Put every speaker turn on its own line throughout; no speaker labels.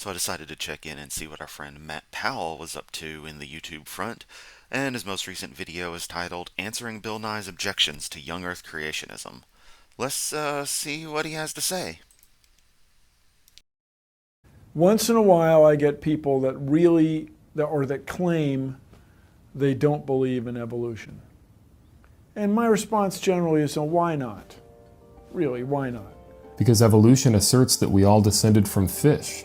So I decided to check in and see what our friend Matt Powell was up to in the YouTube front, and his most recent video is titled Answering Bill Nye's Objections to Young Earth Creationism. Let's see what he has to say.
Once in a while, I get people that really, or that claim they don't believe in evolution. And my response generally is, so why not? Really, why not?
Because evolution asserts that we all descended from fish.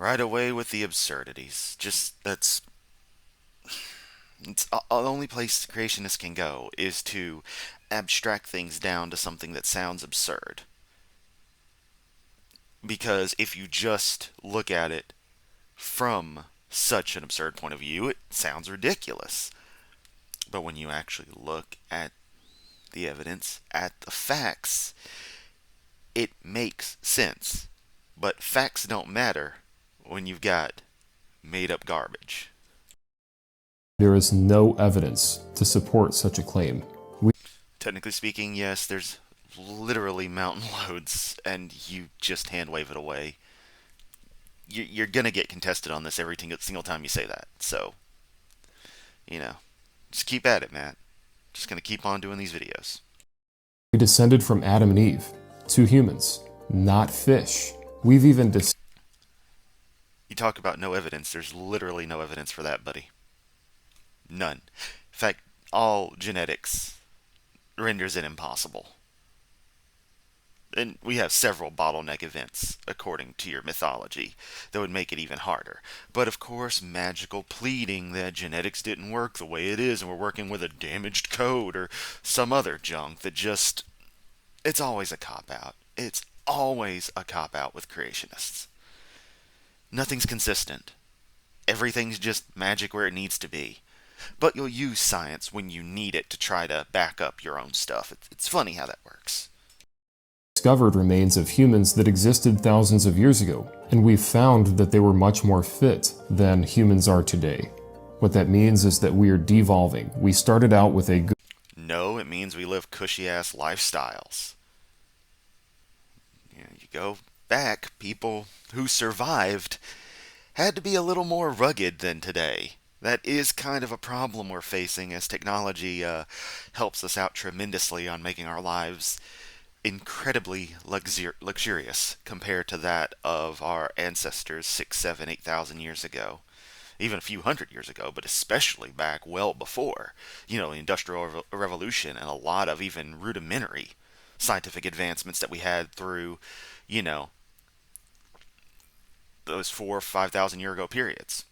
Right away with the absurdities. It's the only place creationists can go is to abstract things down to something that sounds absurd. Because if you just look at it from such an absurd point of view, it sounds ridiculous. But when you actually look at the evidence, at the facts, it makes sense. But facts don't matter when you've got made up garbage.
There is no evidence to support such a claim.
Technically speaking, yes, there's literally mountain loads, and you just hand wave it away. You're gonna get contested on this every single time you say that. So, just keep at it, Matt. Just gonna keep on doing these videos.
We descended from Adam and Eve, two humans, not fish. We've even
You talk about no evidence, there's literally no evidence for that, buddy. None. In fact, all genetics renders it impossible. And we have several bottleneck events, according to your mythology, that would make it even harder. But of course, magical pleading that genetics didn't work the way it is and we're working with a damaged code or some other junk that just... It's always a cop-out. It's always a cop-out with creationists. Nothing's consistent. Everything's just magic where it needs to be. But you'll use science when you need it to try to back up your own stuff. It's funny how that works.
discovered remains of humans that existed thousands of years ago, and we've found that they were much more fit than humans are today. What that means is that we are devolving. We started out with a good...
No, it means we live cushy-ass lifestyles. You go back, people who survived had to be a little more rugged than today. That is kind of a problem we're facing as technology helps us out tremendously on making our lives incredibly luxurious compared to that of our ancestors 6, 7, 8,000 years ago. Even a few hundred years ago, but especially back well before, the Industrial Revolution and a lot of even rudimentary scientific advancements that we had through, those 4 or 5,000 year ago periods.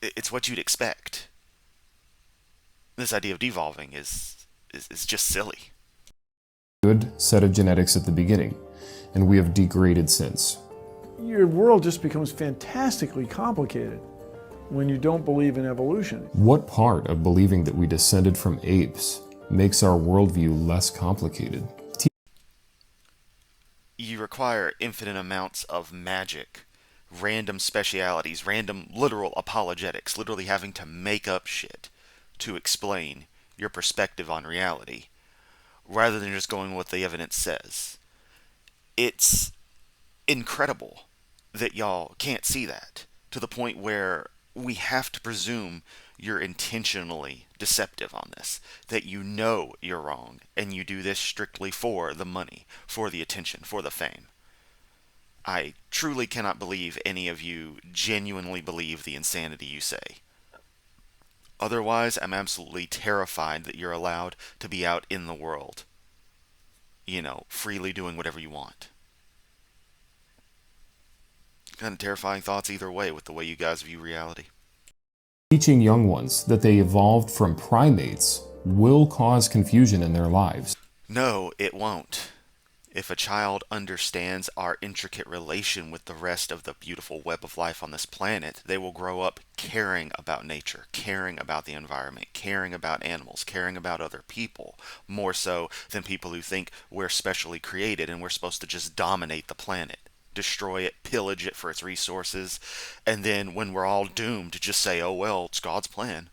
It's what you'd expect. This idea of devolving is just silly.
good set of genetics at the beginning, and we have degraded since.
Your world just becomes fantastically complicated when you don't believe in evolution.
What part of believing that we descended from apes makes our worldview less complicated?
You require infinite amounts of magic, random specialities, random literal apologetics, literally having to make up shit to explain your perspective on reality, rather than just going with what the evidence says. It's incredible that y'all can't see that, to the point where we have to presume you're intentionally deceptive on this, that you know you're wrong, and you do this strictly for the money, for the attention, for the fame. I truly cannot believe any of you genuinely believe the insanity you say. Otherwise, I'm absolutely terrified that you're allowed to be out in the world, freely doing whatever you want. Kind of terrifying thoughts either way with the way you guys view reality.
Teaching young ones that they evolved from primates will cause confusion in their lives.
No, it won't. If a child understands our intricate relation with the rest of the beautiful web of life on this planet, they will grow up caring about nature, caring about the environment, caring about animals, caring about other people, more so than people who think we're specially created and we're supposed to just dominate the planet, destroy it, pillage it for its resources, and then when we're all doomed to just say, oh well, it's God's plan.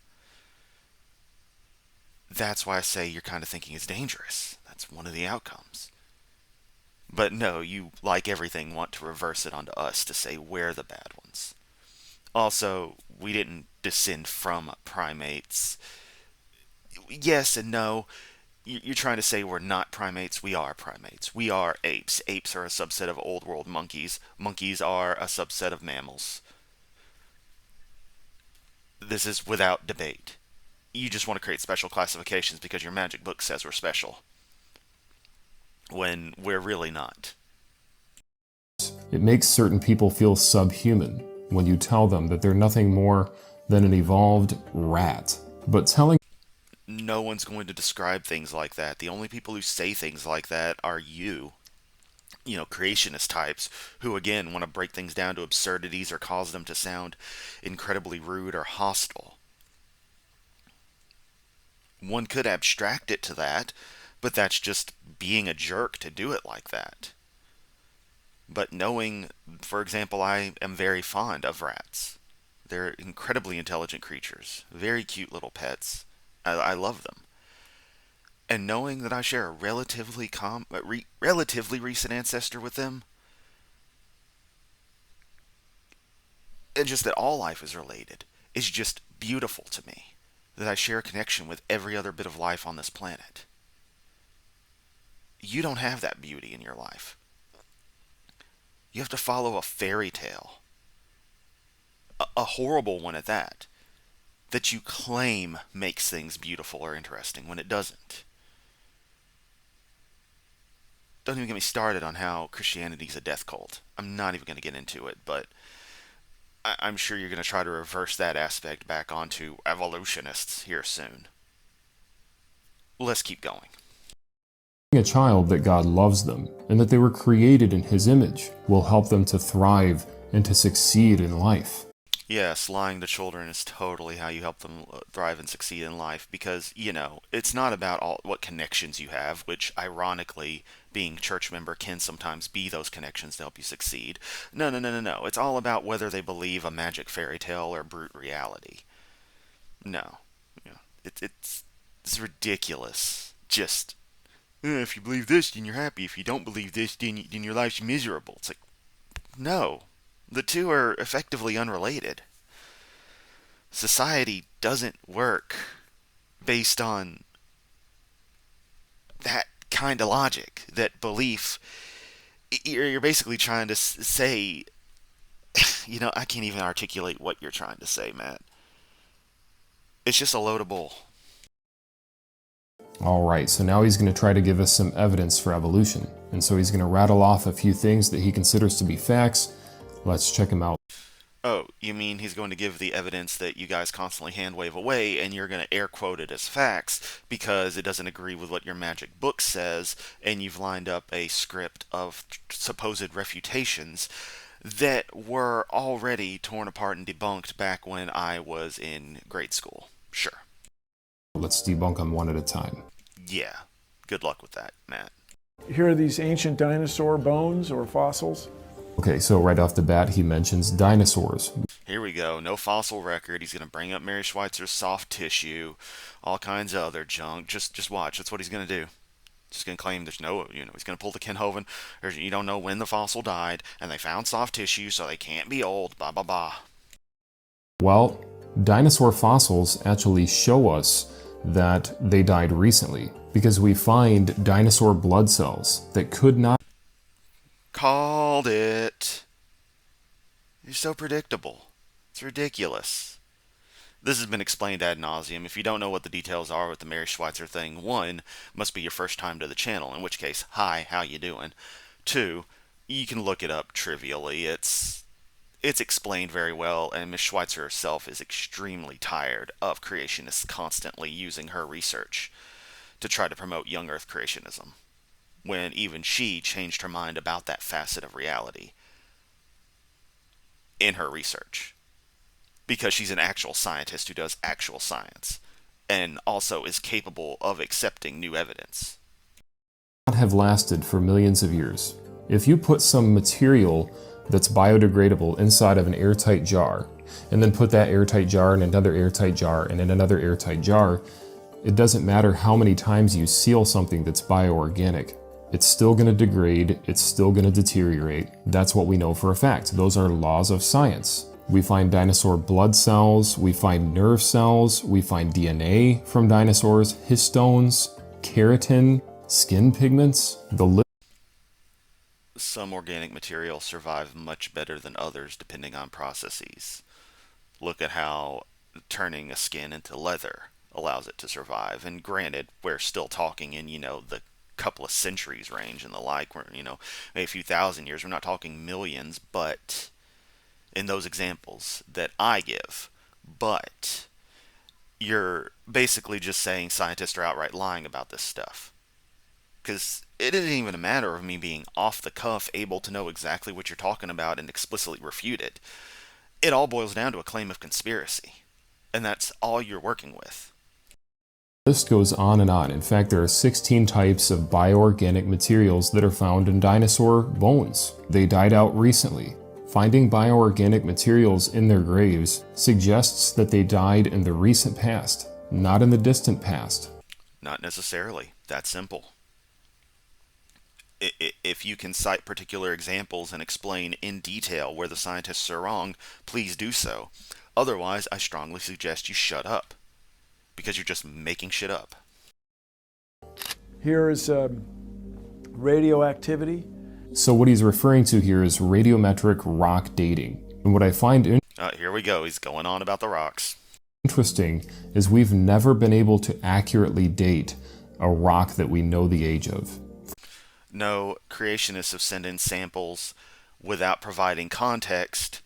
That's why I say your kind of thinking is dangerous. That's one of the outcomes. But no, you, like everything, want to reverse it onto us to say we're the bad ones. Also, we didn't descend from primates. Yes and no. You're trying to say we're not primates. We are primates. We are apes. Apes are a subset of old world monkeys. Monkeys are a subset of mammals. This is without debate. You just want to create special classifications because your magic book says we're special, when we're really not.
It makes certain people feel subhuman when you tell them that they're nothing more than an evolved rat. But telling
No one's going to describe things like that. The only people who say things like that are you. Creationist types who, again, want to break things down to absurdities or cause them to sound incredibly rude or hostile. One could abstract it to that, but that's just being a jerk to do it like that. But knowing, for example, I am very fond of rats. They're incredibly intelligent creatures, very cute little pets. I love them. And knowing that I share a relatively recent ancestor with them, and just that all life is related, is just beautiful to me. That I share a connection with every other bit of life on this planet. You don't have that beauty in your life. You have to follow a fairy tale. A horrible one at that. That you claim makes things beautiful or interesting when it doesn't. Don't even get me started on how Christianity's a death cult. I'm not even going to get into it, but I'm sure you're going to try to reverse that aspect back onto evolutionists here soon. Let's keep going.
a child that God loves them and that they were created in His image will help them to thrive and to succeed in life.
Yes, lying to children is totally how you help them thrive and succeed in life because, it's not about what connections you have, which ironically, being a church member can sometimes be those connections to help you succeed. No. It's all about whether they believe a magic fairy tale or brute reality. No. It's ridiculous. Just, if you believe this, then you're happy. If you don't believe this, then your life's miserable. It's like, no. The two are effectively unrelated. Society doesn't work based on that kind of logic, that belief. You're basically trying to say, I can't even articulate what you're trying to say, Matt. It's just a load of bull.
Alright, so now he's going to try to give us some evidence for evolution. And so he's going to rattle off a few things that he considers to be facts. Let's check him out.
Oh, you mean he's going to give the evidence that you guys constantly hand wave away and you're going to air quote it as facts because it doesn't agree with what your magic book says, and you've lined up a script of supposed refutations that were already torn apart and debunked back when I was in grade school. Sure.
Let's debunk them one at a time.
Yeah. Good luck with that, Matt.
Here are these ancient dinosaur bones or fossils.
Okay, so right off the bat, he mentions dinosaurs.
Here we go. No fossil record. He's going to bring up Mary Schweitzer's soft tissue, all kinds of other junk. Just watch. That's what he's going to do. Just going to claim there's no, he's going to pull the Ken Hovind, or you don't know when the fossil died, and they found soft tissue, so they can't be old, blah, blah, blah.
Well, dinosaur fossils actually show us that they died recently, because we find dinosaur blood cells that could not.
Called it. You're so predictable. It's ridiculous. This has been explained ad nauseum. If you don't know what the details are with the Mary Schweitzer thing, 1, must be your first time to the channel, in which case, hi, how you doing? 2, you can look it up trivially. It's explained very well, and Ms. Schweitzer herself is extremely tired of creationists constantly using her research to try to promote young Earth creationism, when even she changed her mind about that facet of reality in her research. Because she's an actual scientist who does actual science, and also is capable of accepting new evidence.
Have lasted for millions of years. If you put some material that's biodegradable inside of an airtight jar, and then put that airtight jar in another airtight jar and in another airtight jar, it doesn't matter how many times you seal something that's bioorganic. It's still going to degrade, it's still going to deteriorate. That's what we know for a fact. Those are laws of science. We find dinosaur blood cells, we find nerve cells, we find DNA from dinosaurs, histones, keratin, skin pigments.
Some organic materials survive much better than others depending on processes. Look at how turning a skin into leather allows it to survive. And granted, we're still talking in, the couple of centuries range and the like. We're, maybe a few thousand years. We're not talking millions, but in those examples that I give. But you're basically just saying scientists are outright lying about this stuff. Because it isn't even a matter of me being off the cuff, able to know exactly what you're talking about and explicitly refute it. It all boils down to a claim of conspiracy. And that's all you're working with.
The list goes on and on. In fact, there are 16 types of bioorganic materials that are found in dinosaur bones. They died out recently. Finding bioorganic materials in their graves suggests that they died in the recent past, not in the distant past.
Not necessarily. That simple. If you can cite particular examples and explain in detail where the scientists are wrong, please do so. Otherwise, I strongly suggest you shut up. Because you're just making shit up.
Here is radioactivity.
So what he's referring to here is radiometric rock dating. And what I find
here we go. He's going on about the rocks.
Interesting is we've never been able to accurately date a rock that we know the age of.
No, creationists have sent in samples without providing context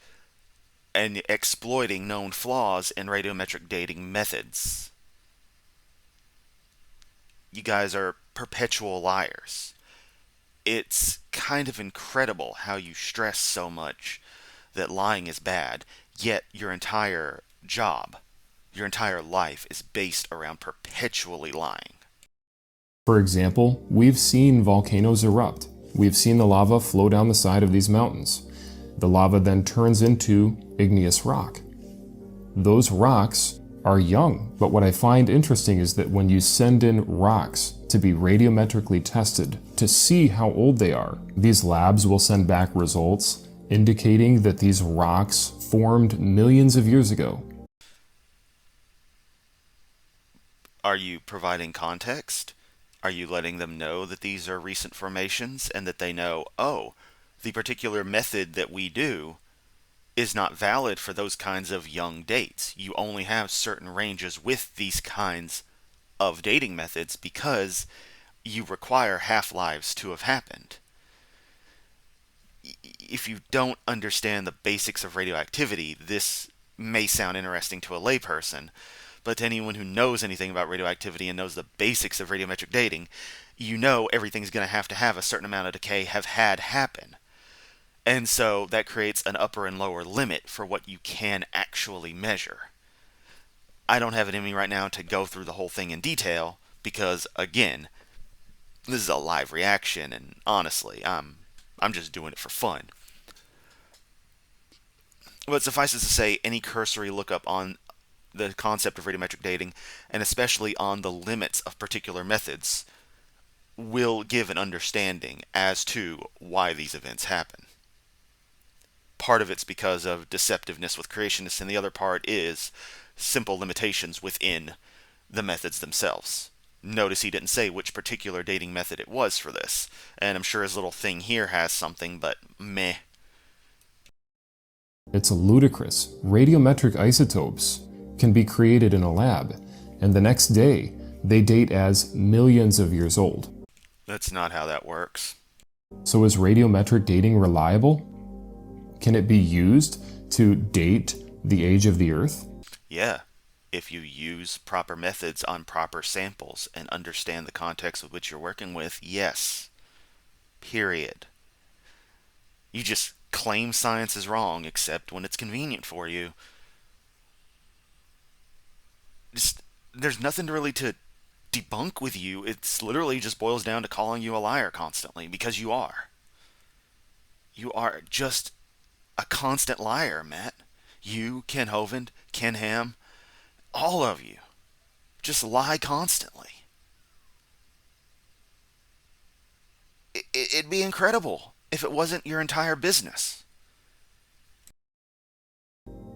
and exploiting known flaws in radiometric dating methods. You guys are perpetual liars. It's kind of incredible how you stress so much that lying is bad, yet your entire job, your entire life is based around perpetually lying.
For example, we've seen volcanoes erupt. We've seen the lava flow down the side of these mountains. The lava then turns into igneous rock. Those rocks are young, but what I find interesting is that when you send in rocks to be radiometrically tested to see how old they are, these labs will send back results indicating that these rocks formed millions of years ago.
Are you providing context? Are you letting them know that these are recent formations and that they know, oh, the particular method that we do is not valid for those kinds of young dates. You only have certain ranges with these kinds of dating methods because you require half-lives to have happened. If you don't understand the basics of radioactivity, this may sound interesting to a layperson, but to anyone who knows anything about radioactivity and knows the basics of radiometric dating, you know everything's going to have a certain amount of decay have had happen. And so that creates an upper and lower limit for what you can actually measure. I don't have it in me right now to go through the whole thing in detail because, again, this is a live reaction, and honestly, I'm just doing it for fun. But suffice it to say, any cursory lookup on the concept of radiometric dating, and especially on the limits of particular methods, will give an understanding as to why these events happen. Part of it's because of deceptiveness with creationists, and the other part is simple limitations within the methods themselves. Notice he didn't say which particular dating method it was for this, and I'm sure his little thing here has something, but meh.
It's ludicrous. Radiometric isotopes can be created in a lab, and the next day they date as millions of years old.
That's not how that works.
So is radiometric dating reliable? Can it be used to date the age of the Earth?
Yeah, if you use proper methods on proper samples and understand the context with which you're working with, yes. Period. You just claim science is wrong, except when it's convenient for you. There's nothing really to debunk with you. It's literally just boils down to calling you a liar constantly, because you are. You are just a constant liar, Matt. You, Ken Hovind, Ken Ham, all of you just lie constantly. It'd be incredible if it wasn't your entire business.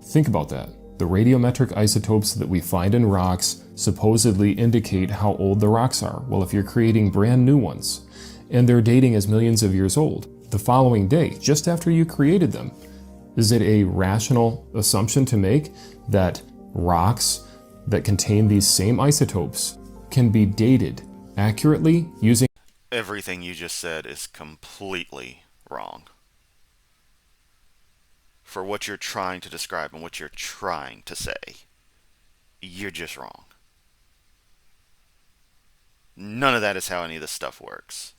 Think about that. The radiometric isotopes that we find in rocks supposedly indicate how old the rocks are. Well, if you're creating brand new ones, and their dating is millions of years old, the following day, just after you created them, is it a rational assumption to make that rocks that contain these same isotopes can be dated accurately using...
Everything you just said is completely wrong. For what you're trying to describe and what you're trying to say, you're just wrong. None of that is how any of this stuff works.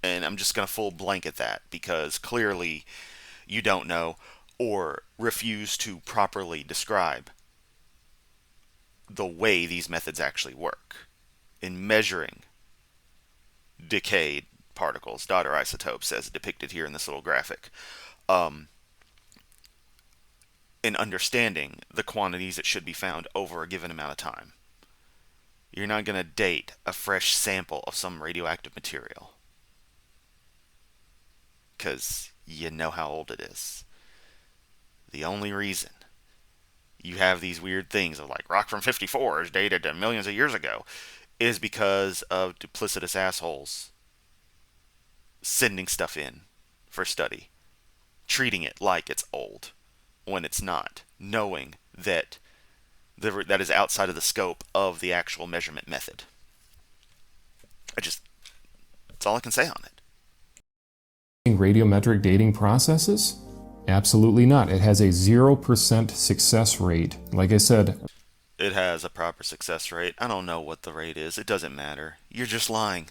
And I'm just going to full blanket that because clearly you don't know or refuse to properly describe the way these methods actually work in measuring decayed particles, daughter isotopes, as depicted here in this little graphic, in understanding the quantities that should be found over a given amount of time. You're not going to date a fresh sample of some radioactive material because you know how old it is. The only reason you have these weird things of like rock from 54 is dated to millions of years ago is because of duplicitous assholes sending stuff in for study, treating it like it's old when it's not, knowing that that is outside of the scope of the actual measurement method. That's all I can say on it.
Radiometric dating processes? Absolutely not. It has a 0% success rate. Like I said,
it has a proper success rate. I don't know what the rate is. It doesn't matter. You're just lying.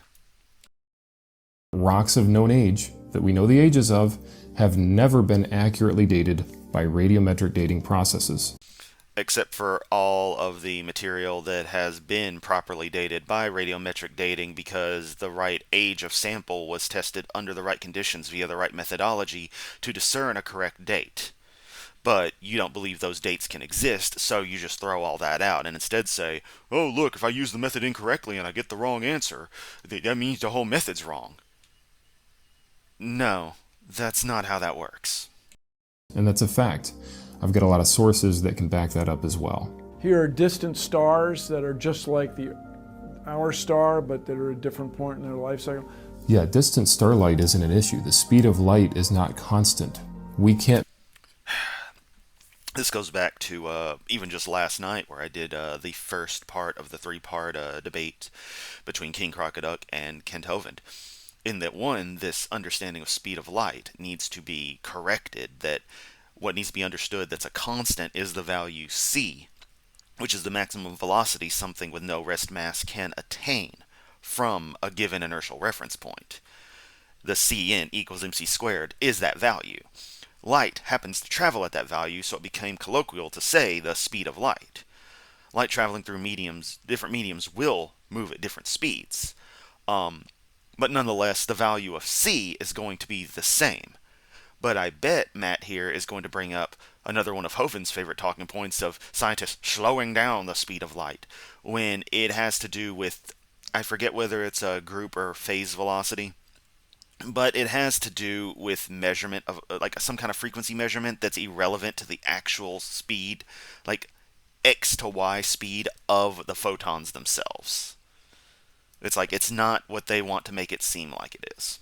Rocks of known age, that we know the ages of, have never been accurately dated by radiometric dating processes.
Except for all of the material that has been properly dated by radiometric dating because the right age of sample was tested under the right conditions via the right methodology to discern a correct date. But you don't believe those dates can exist, so you just throw all that out and instead say, oh look, if I use the method incorrectly and I get the wrong answer, that means the whole method's wrong. No, that's not how that works.
And that's a fact. I've got a lot of sources that can back that up as well.
Here are distant stars that are just like our star, but that are at a different point in their life cycle.
Yeah, distant starlight isn't an issue. The speed of light is not constant. We can't...
This goes back to even just last night where I did the first part of the three-part debate between King Crocoduck and Kent Hovind. In that one, this understanding of speed of light needs to be corrected, that what needs to be understood that's a constant is the value c, which is the maximum velocity something with no rest mass can attain from a given inertial reference point. The Cn equals mc squared is that value. Light happens to travel at that value, so it became colloquial to say the speed of light. Light traveling through different mediums will move at different speeds. But nonetheless, the value of c is going to be the same. But I bet Matt here is going to bring up another one of Hovind's favorite talking points of scientists slowing down the speed of light, when it has to do with, I forget whether it's a group or phase velocity, but it has to do with measurement of like some kind of frequency measurement that's irrelevant to the actual speed, like x to y speed of the photons themselves. It's like it's not what they want to make it seem like it is.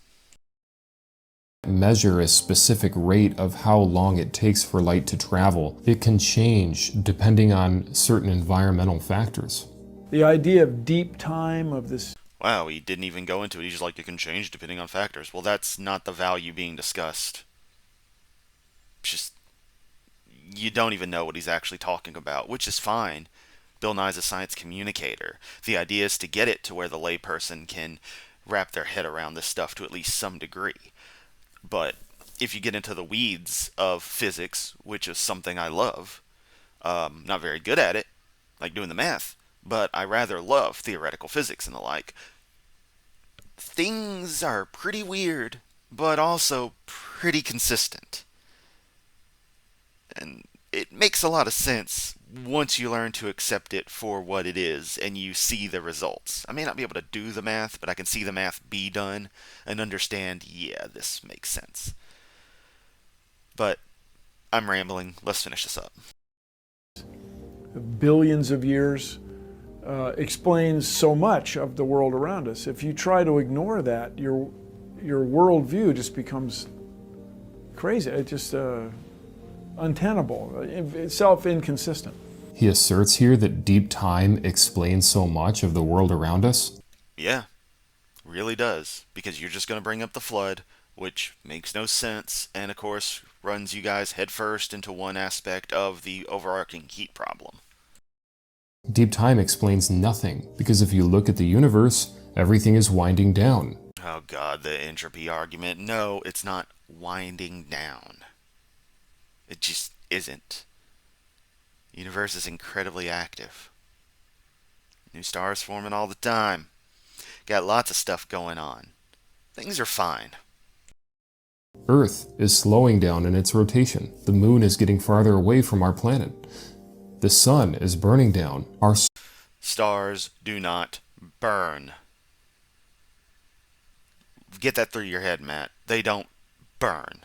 Measure a specific rate of how long it takes for light to travel. It can change depending on certain environmental factors.
The idea of deep time of this...
Wow, he didn't even go into it. He's just like, it can change depending on factors. Well, that's not the value being discussed. Just, you don't even know what he's actually talking about, which is fine. Bill Nye's a science communicator. The idea is to get it to where the layperson can wrap their head around this stuff to at least some degree. But if you get into the weeds of physics, which is something I love, not very good at it, like doing the math, but I rather love theoretical physics and the like, things are pretty weird, but also pretty consistent. And it makes a lot of sense once you learn to accept it for what it is and you see the results. I may not be able to do the math, but I can see the math be done and understand, yeah, this makes sense. But I'm rambling. Let's finish this up.
Billions of years explains so much of the world around us. If you try to ignore that, your worldview just becomes crazy. It's just untenable, self-inconsistent.
He asserts here that deep time explains so much of the world around us.
Yeah, really does. Because you're just going to bring up the flood, which makes no sense, and of course runs you guys headfirst into one aspect of the overarching heat problem.
Deep time explains nothing, because if you look at the universe, everything is winding down.
Oh god, the entropy argument. No, it's not winding down. It just isn't. The universe is incredibly active. New stars forming all the time. Got lots of stuff going on. Things are fine.
Earth is slowing down in its rotation. The moon is getting farther away from our planet. The sun is burning down. Our
Stars do not burn. Get that through your head, Matt. They don't burn.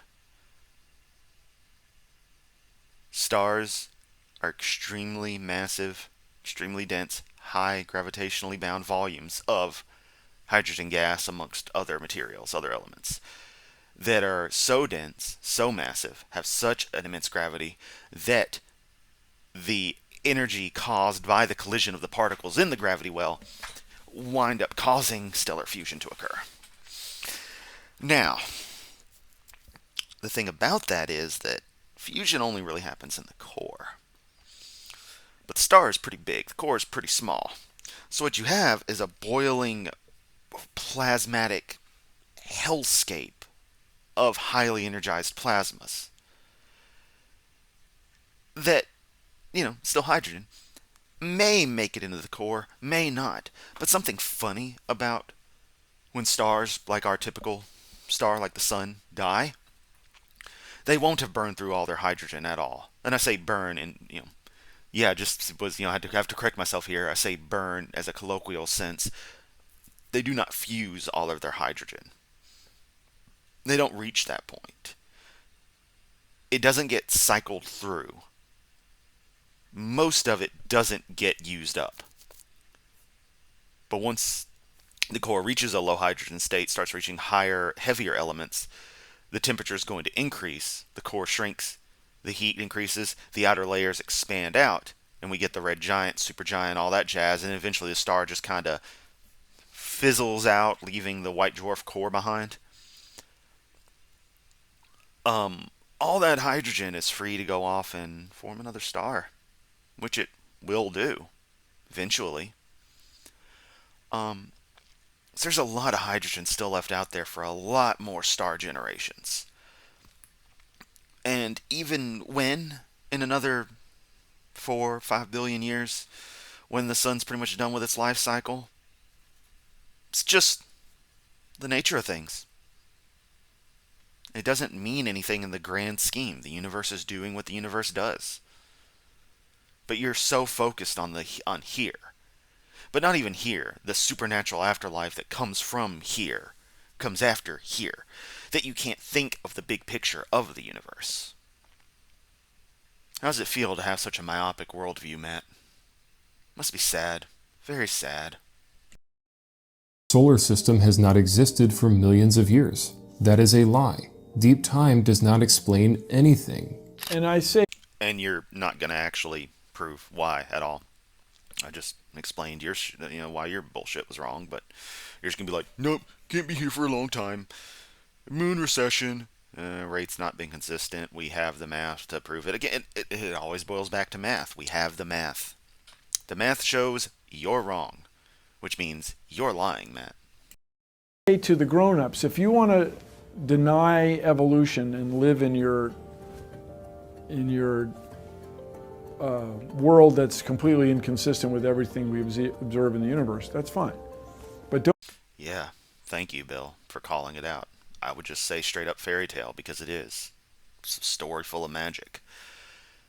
Stars are extremely massive, extremely dense, high gravitationally bound volumes of hydrogen gas amongst other materials, other elements, that are so dense, so massive, have such an immense gravity that the energy caused by the collision of the particles in the gravity well wind up causing stellar fusion to occur. Now, the thing about that is that fusion only really happens in the core. But the star is pretty big, the core is pretty small. So what you have is a boiling, plasmatic hellscape of highly energized plasmas that, still hydrogen, may make it into the core, may not. But something funny about when stars, like our typical star, like the sun, die, they won't have burned through all their hydrogen at all. And I say burn in, I had to correct myself here. I say burn as a colloquial sense. They do not fuse all of their hydrogen. They don't reach that point. It doesn't get cycled through. Most of it doesn't get used up. But once the core reaches a low hydrogen state, starts reaching higher, heavier elements, the temperature is going to increase, the core shrinks, the heat increases, the outer layers expand out, and we get the red giant, supergiant, all that jazz, and eventually the star just kind of fizzles out, leaving the white dwarf core behind. All that hydrogen is free to go off and form another star, which it will do, eventually. So there's a lot of hydrogen still left out there for a lot more star generations. And even when, in another 4 or 5 billion years, when the sun's pretty much done with its life cycle, it's just the nature of things. It doesn't mean anything in the grand scheme. The universe is doing what the universe does. But you're so focused on here. But not even here, the supernatural afterlife that comes from here, comes after here, that you can't think of the big picture of the universe. How does it feel to have such a myopic worldview, Matt? Must be sad. Very sad.
solar system has not existed for millions of years. That is a lie. Deep time does not explain anything.
And I say...
And you're not going to actually prove why at all. I just explained why your bullshit was wrong, but you're just going to be like, nope, can't be here for a long time. Moon recession, rates not being consistent. We have the math to prove it. Again, it always boils back to math. We have the math. The math shows you're wrong, which means you're lying, Matt.
To the grown-ups, if you want to deny evolution and live in your world that's completely inconsistent with everything we observe in the universe, that's fine. But don't...
Yeah, thank you, Bill, for calling it out. I would just say straight up fairy tale, because it is. It's a story full of magic.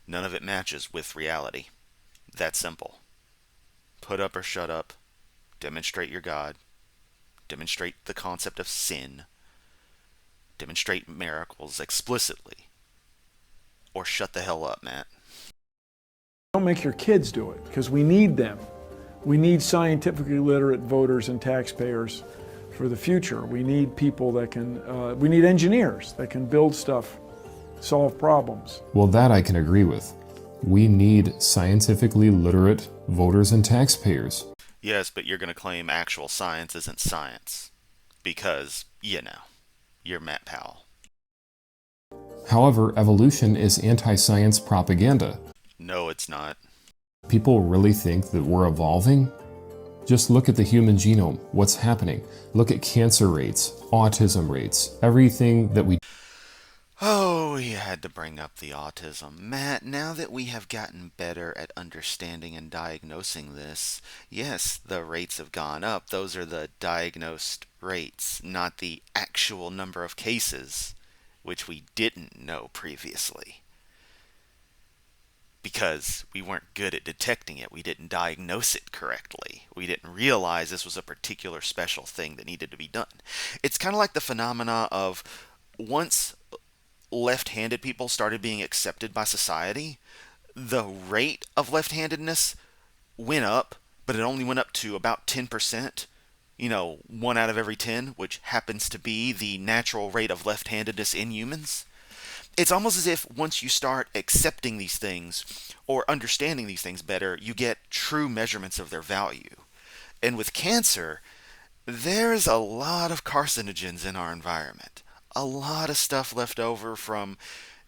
None of it matches with reality. That simple. Put up or shut up. Demonstrate your God. Demonstrate the concept of sin. Demonstrate miracles explicitly. Or shut the hell up, Matt.
Don't make your kids do it, because we need them. We need scientifically literate voters and taxpayers for the future. We need people that can, we need engineers that can build stuff, solve problems.
Well, that I can agree with. We need scientifically literate voters and taxpayers.
Yes, but you're going to claim actual science isn't science. Because, you're Matt Powell.
However, evolution is anti-science propaganda.
No, it's not.
People really think that we're evolving? Just look at the human genome. What's happening? Look at cancer rates, autism rates, everything that we...
Oh, you had to bring up the autism. Matt, now that we have gotten better at understanding and diagnosing this, yes, the rates have gone up. Those are the diagnosed rates, not the actual number of cases, which we didn't know previously. Because we weren't good at detecting it. We didn't diagnose it correctly. We didn't realize this was a particular special thing that needed to be done. It's kind of like the phenomena of once left-handed people started being accepted by society, the rate of left-handedness went up, but it only went up to about 10%. 1 out of every 10, which happens to be the natural rate of left-handedness in humans. It's almost as if once you start accepting these things or understanding these things better, you get true measurements of their value. And with cancer, there's a lot of carcinogens in our environment. A lot of stuff left over from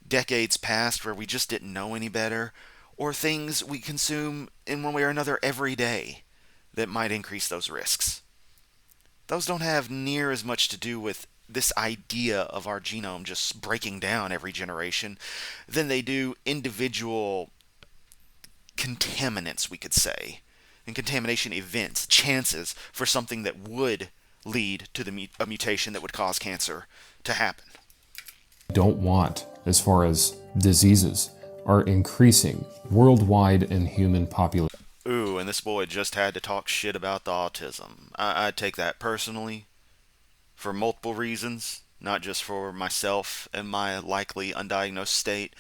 decades past where we just didn't know any better, or things we consume in one way or another every day that might increase those risks. Those don't have near as much to do with this idea of our genome just breaking down every generation than they do individual contaminants, we could say, and contamination events, chances for something that would lead to a mutation that would cause cancer to happen.
Don't want, as far as diseases, are increasing worldwide in human population.
Ooh, and this boy just had to talk shit about the autism. I take that personally for multiple reasons, not just for myself and my likely undiagnosed state,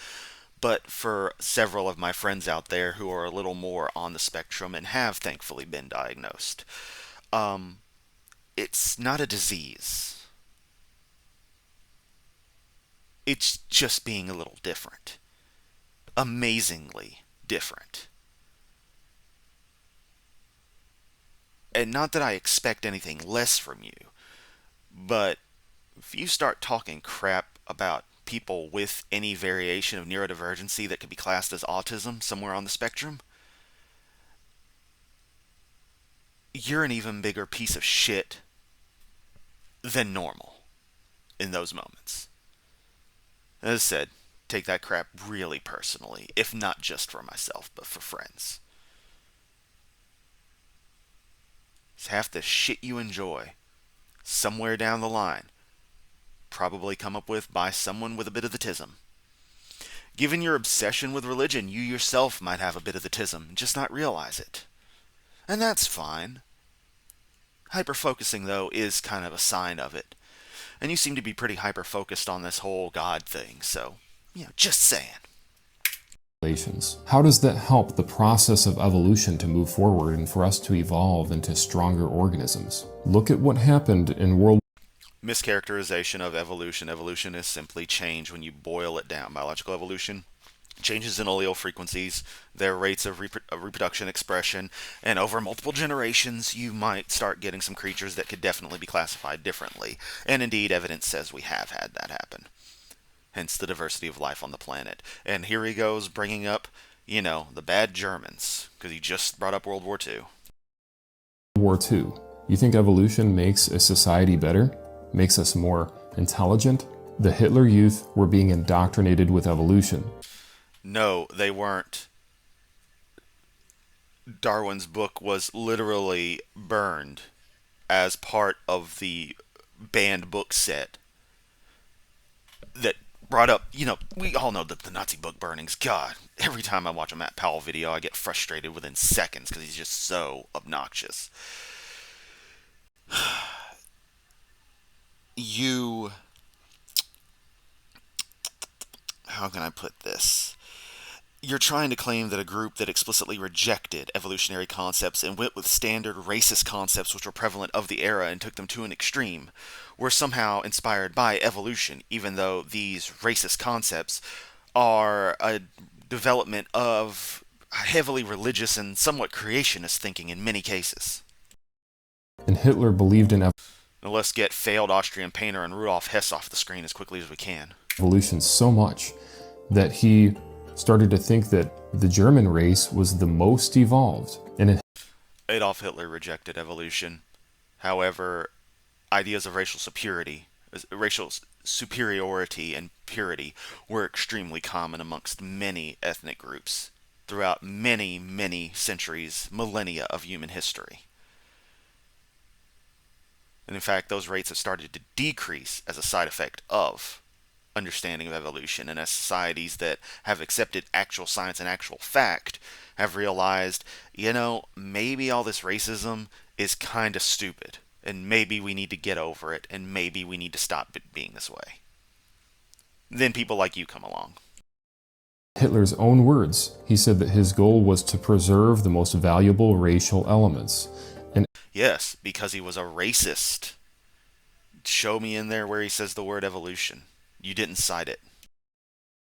but for several of my friends out there who are a little more on the spectrum and have thankfully been diagnosed. It's not a disease. It's just being a little different. Amazingly different. And not that I expect anything less from you, but if you start talking crap about people with any variation of neurodivergency that could be classed as autism somewhere on the spectrum, you're an even bigger piece of shit than normal in those moments. As I said, take that crap really personally, if not just for myself, but for friends. It's half the shit you enjoy, somewhere down the line, probably come up with by someone with a bit of the tism. Given your obsession with religion, you yourself might have a bit of the tism and just not realize it. And that's fine. Hyper-focusing, though, is kind of a sign of it. And you seem to be pretty hyper-focused on this whole God thing, so, just saying.
How does that help the process of evolution to move forward and for us to evolve into stronger organisms? Look at what happened in World
Mischaracterization of evolution. Evolution is simply change when you boil it down. Biological evolution, changes in allele frequencies, their rates of reproduction, expression, and over multiple generations you might start getting some creatures that could definitely be classified differently. And indeed, evidence says we have had that happen. Hence the diversity of life on the planet. And here he goes bringing up, the bad Germans, because he just brought up World War II.
World War II. You think evolution makes a society better? Makes us more intelligent? The Hitler Youth were being indoctrinated with evolution.
No, they weren't. Darwin's book was literally burned as part of the banned book set that brought up, we all know that the Nazi book burnings, God, every time I watch a Matt Powell video, I get frustrated within seconds because he's just so obnoxious. How can I put this? You're trying to claim that a group that explicitly rejected evolutionary concepts and went with standard racist concepts which were prevalent of the era and took them to an extreme were somehow inspired by evolution, even though these racist concepts are a development of heavily religious and somewhat creationist thinking in many cases.
And Hitler believed in
Now let's get failed Austrian painter and Rudolf Hess off the screen as quickly as we can.
evolution so much that he started to think that the German race was the most evolved. And
Adolf Hitler rejected evolution. However, ideas of racial superiority and purity were extremely common amongst many ethnic groups throughout many, many centuries, millennia of human history. And in fact, those rates have started to decrease as a side effect of understanding of evolution, and as societies that have accepted actual science and actual fact have realized, maybe all this racism is kind of stupid, and maybe we need to get over it, and maybe we need to stop it being this way. Then people like you come along.
Hitler's own words, he said that his goal was to preserve the most valuable racial elements. And
yes, because he was a racist. Show me in there where he says the word evolution. You didn't cite it.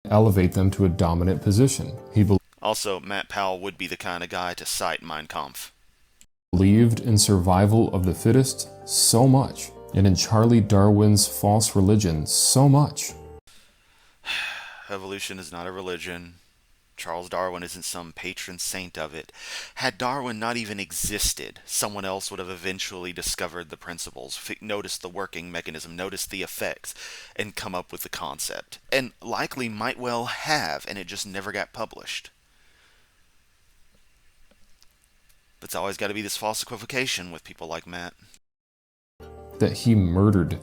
Elevate them to a dominant position. He
Also, Matt Powell would be the kind of guy to cite Mein Kampf.
believed in survival of the fittest so much, and in Charlie Darwin's false religion so much.
Evolution is not a religion. Charles Darwin isn't some patron saint of it. Had Darwin not even existed, someone else would have eventually discovered the principles, noticed the working mechanism, noticed the effects, and come up with the concept. And likely might well have, and it just never got published. But it's always got to be this false equivocation with people like Matt.
That he murdered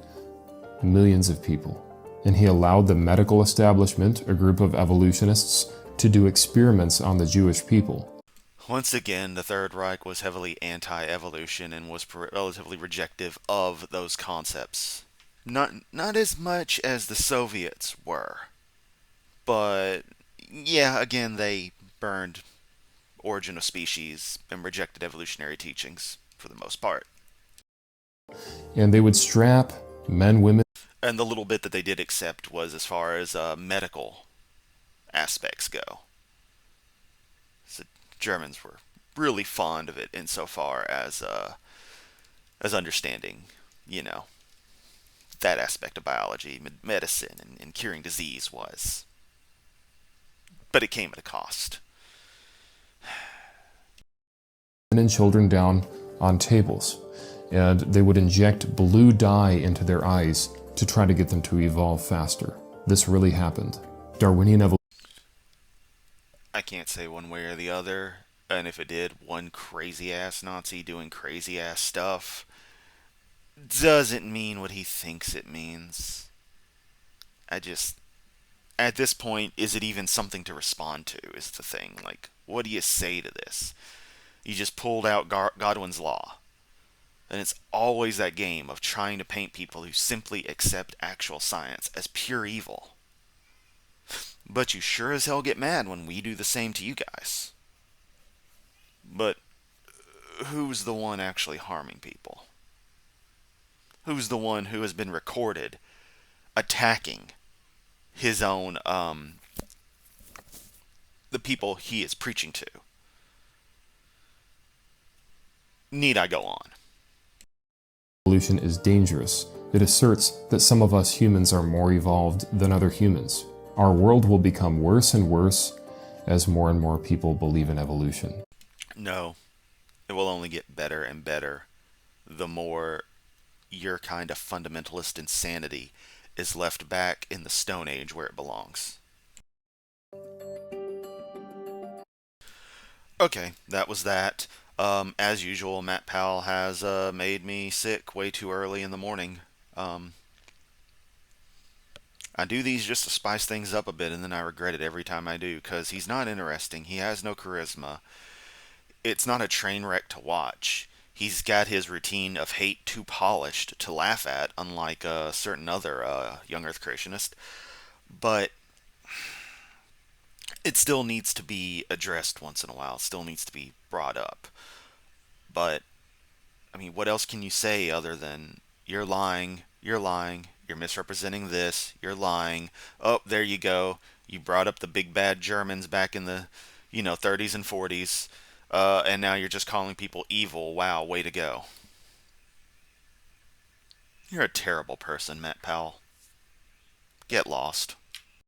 millions of people, and he allowed the medical establishment, a group of evolutionists, to do experiments on the Jewish people.
Once again, the Third Reich was heavily anti-evolution and was relatively rejective of those concepts. Not as much as the Soviets were. But, yeah, again, they burned Origin of Species and rejected evolutionary teachings for the most part.
And they would strap men, women,
And the little bit that they did accept was as far as medical aspects go. So Germans were really fond of it insofar as understanding, that aspect of biology, medicine, and curing disease was. But it came at a cost.
and children down on tables, and they would inject blue dye into their eyes to try to get them to evolve faster. This really happened. Darwinian evolution.
I can't say one way or the other, and if it did, one crazy-ass Nazi doing crazy-ass stuff doesn't mean what he thinks it means. At this point, is it even something to respond to, is the thing. Like, what do you say to this? You just pulled out Godwin's Law. And it's always that game of trying to paint people who simply accept actual science as pure evil. But you sure as hell get mad when we do the same to you guys. But who's the one actually harming people? Who's the one who has been recorded attacking his own, the people he is preaching to? Need I go on?
Evolution is dangerous. It asserts that some of us humans are more evolved than other humans. Our world will become worse and worse as more and more people believe in evolution.
No, it will only get better and better the more your kind of fundamentalist insanity is left back in the Stone Age where it belongs. Okay, that was that. As usual, Matt Powell has made me sick way too early in the morning. I do these just to spice things up a bit, and then I regret it every time I do, because he's not interesting. He has no charisma. It's not a train wreck to watch. He's got his routine of hate too polished to laugh at, unlike a certain other young Earth creationist. But it still needs to be addressed once in a while. It still needs to be brought up. But I mean, what else can you say other than you're lying, you're misrepresenting this, you're lying. Oh, there you go. You brought up the big bad Germans back in the, 30s and 40s, and now you're just calling people evil. Wow, way to go. You're a terrible person, Matt Powell. Get lost.